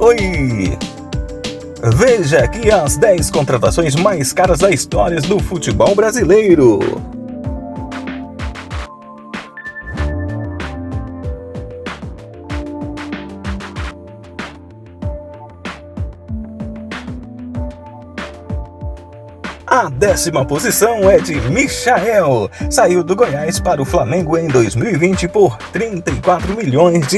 Oi! Veja aqui as 10 contratações mais caras da história do futebol brasileiro. A 10ª posição é de Michael. Saiu do Goiás para o Flamengo em 2020 por R$34 milhões.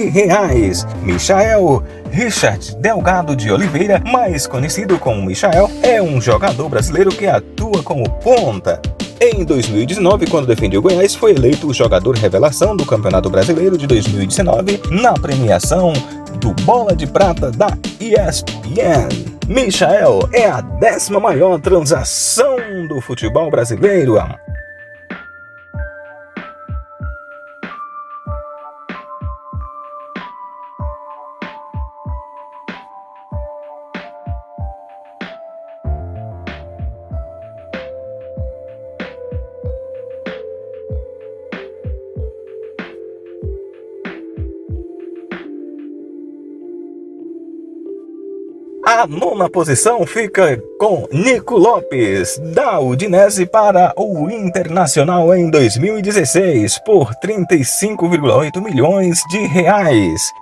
Michael Richard Delgado de Oliveira, mais conhecido como Michael, é um jogador brasileiro que atua como ponta. Em 2019, quando defendeu o Goiás, foi eleito o jogador revelação do Campeonato Brasileiro de 2019 na premiação do Bola de Prata da ESPN. Michael é a 10ª maior transação do futebol brasileiro. A 9ª posição fica com Nico Lopes, da Udinese para o Internacional em 2016, por R$35,8 milhões.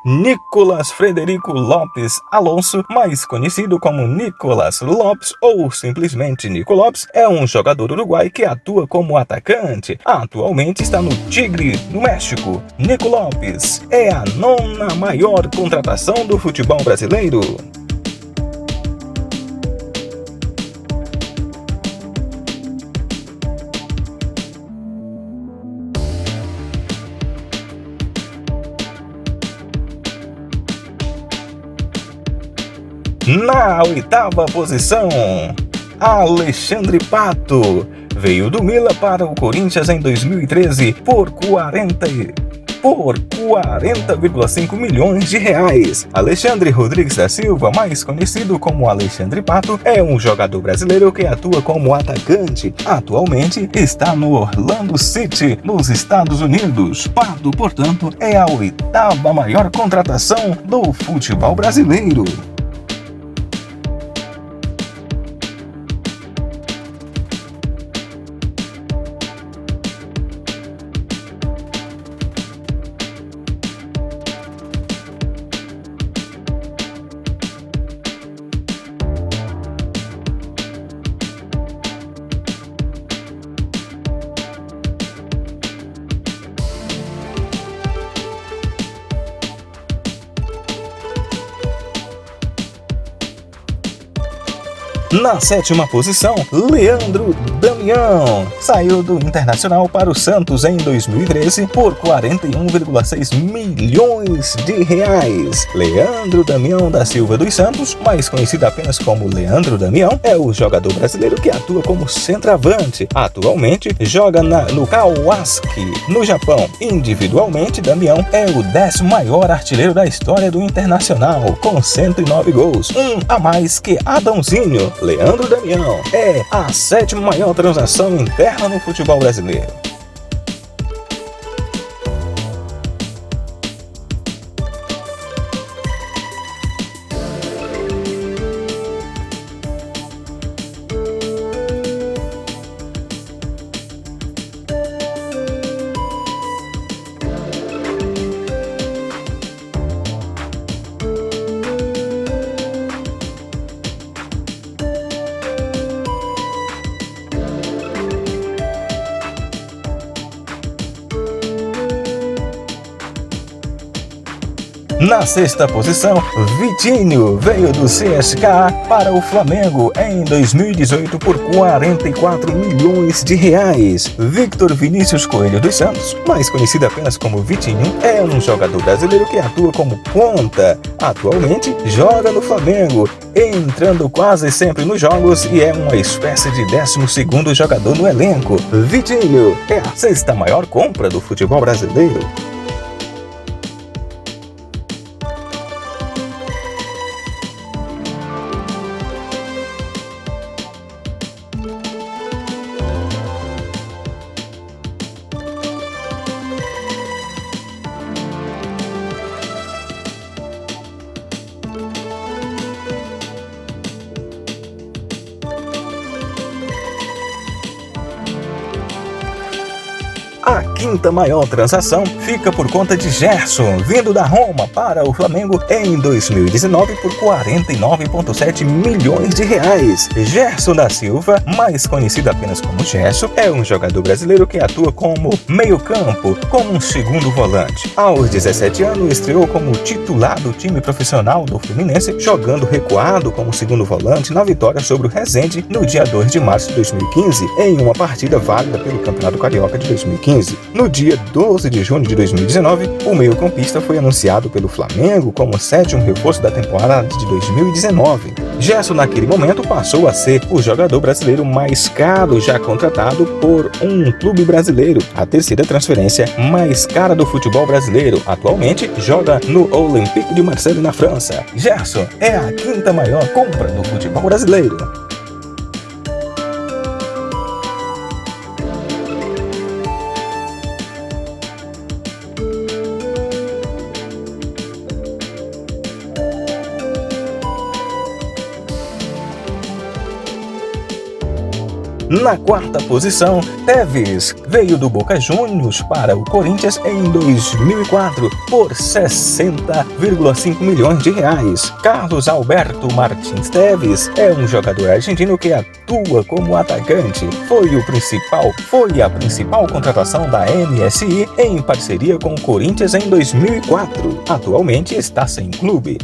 Nicolas Frederico Lopes Alonso, mais conhecido como Nicolas Lopes ou simplesmente Nico Lopes, é um jogador uruguai que atua como atacante. Atualmente está no Tigre, no México. Nico Lopes é a 9ª maior contratação do futebol brasileiro. Na 8ª posição, Alexandre Pato veio do Milan para o Corinthians em 2013 por R$40,5 milhões. Alexandre Rodrigues da Silva, mais conhecido como Alexandre Pato, é um jogador brasileiro que atua como atacante. Atualmente está no Orlando City, nos Estados Unidos. Pato, portanto, é a 8ª maior contratação do futebol brasileiro. Na 7ª posição, Leandro Damião saiu do Internacional para o Santos em 2013 por R$41,6 milhões. Leandro Damião da Silva dos Santos, mais conhecido apenas como Leandro Damião, é o jogador brasileiro que atua como centroavante. Atualmente joga no Kawasaki, no Japão. Individualmente, Damião é o 10º maior artilheiro da história do Internacional, com 109 gols, um a mais que Adãozinho. Leandro Damião é a 7ª maior transação interna no futebol brasileiro. Na 6ª posição, Vitinho veio do CSKA para o Flamengo em 2018 por R$44 milhões. Victor Vinícius Coelho dos Santos, mais conhecido apenas como Vitinho, é um jogador brasileiro que atua como ponta. Atualmente joga no Flamengo, entrando quase sempre nos jogos e é uma espécie de 12º jogador no elenco. Vitinho é a 6ª maior compra do futebol brasileiro. A quinta maior transação fica por conta de Gerson, vindo da Roma para o Flamengo em 2019 por 49,7 milhões de reais. Gerson da Silva, mais conhecido apenas como Gerson, é um jogador brasileiro que atua como meio-campo, como um segundo volante. Aos 17 anos, estreou como titular do time profissional do Fluminense, jogando recuado como segundo volante na vitória sobre o Resende no dia 2 de março de 2015, em uma partida válida pelo Campeonato Carioca de 2015. No dia 12 de junho de 2019, o meio-campista foi anunciado pelo Flamengo como sétimo reforço da temporada de 2019. Gerson, naquele momento, passou a ser o jogador brasileiro mais caro já contratado por um clube brasileiro, a terceira transferência mais cara do futebol brasileiro. Atualmente, joga no Olympique de Marseille, na França. Gerson é a quinta maior compra do futebol brasileiro. Na quarta posição, Tevez veio do Boca Juniors para o Corinthians em 2004 por 60,5 milhões de reais. Carlos Alberto Martins Tevez é um jogador argentino que atua como atacante. Foi a principal contratação da MSI em parceria com o Corinthians em 2004. Atualmente está sem clube.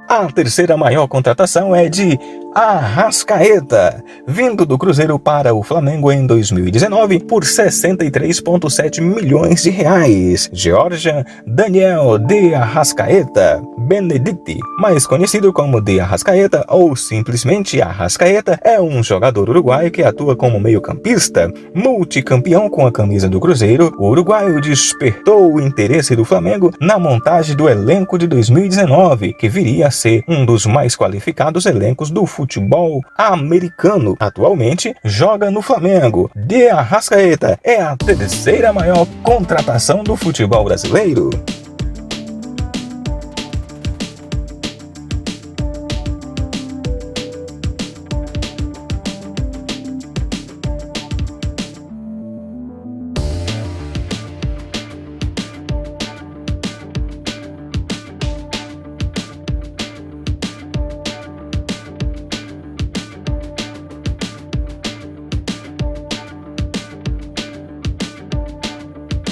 A terceira maior contratação é de Arrascaeta, vindo do Cruzeiro para o Flamengo em 2019 por 63,7 milhões de reais. Georgian Daniel de Arrascaeta Benedicti, mais conhecido como de Arrascaeta ou simplesmente Arrascaeta, é um jogador uruguaio que atua como meio-campista. Multicampeão com a camisa do Cruzeiro, o uruguaio despertou o interesse do Flamengo na montagem do elenco de 2019, que viria a ser um dos mais qualificados elencos do futebol americano. Atualmente joga no Flamengo. De Arrascaeta é a terceira maior contratação do futebol brasileiro.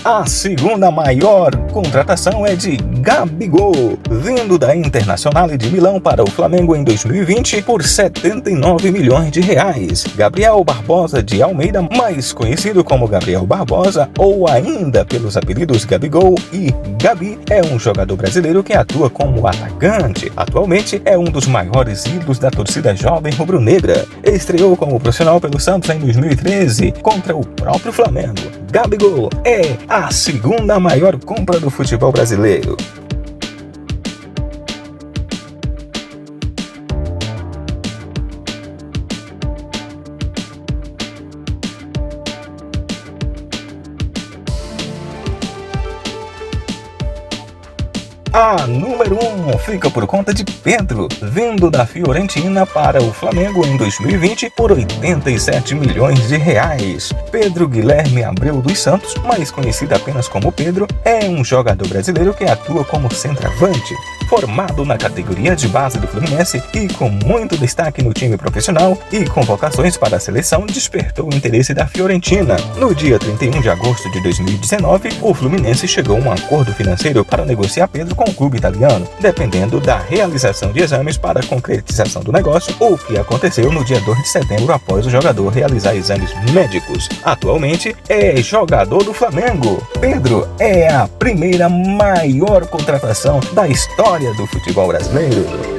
A segunda maior contratação é de Gabigol, vindo da Internacional de Milão para o Flamengo em 2020 por 79 milhões de reais. Gabriel Barbosa de Almeida, mais conhecido como Gabriel Barbosa ou ainda pelos apelidos Gabigol e Gabi, é um jogador brasileiro que atua como atacante. Atualmente é um dos maiores ídolos da torcida jovem rubro-negra. Estreou como profissional pelo Santos em 2013 contra o próprio Flamengo. Gabigol é a segunda maior compra do futebol brasileiro. A número 1 fica por conta de Pedro, vindo da Fiorentina para o Flamengo em 2020 por 87 milhões de reais. Pedro Guilherme Abreu dos Santos, mais conhecido apenas como Pedro, é um jogador brasileiro que atua como centroavante. Formado na categoria de base do Fluminense e com muito destaque no time profissional e convocações para a seleção, despertou o interesse da Fiorentina. No dia 31 de agosto de 2019, o Fluminense chegou a um acordo financeiro para negociar Pedro com o clube italiano, dependendo da realização de exames para a concretização do negócio, o que aconteceu no dia 2 de setembro após o jogador realizar exames médicos. Atualmente é jogador do Flamengo. Pedro é a primeira maior contratação da história do futebol brasileiro.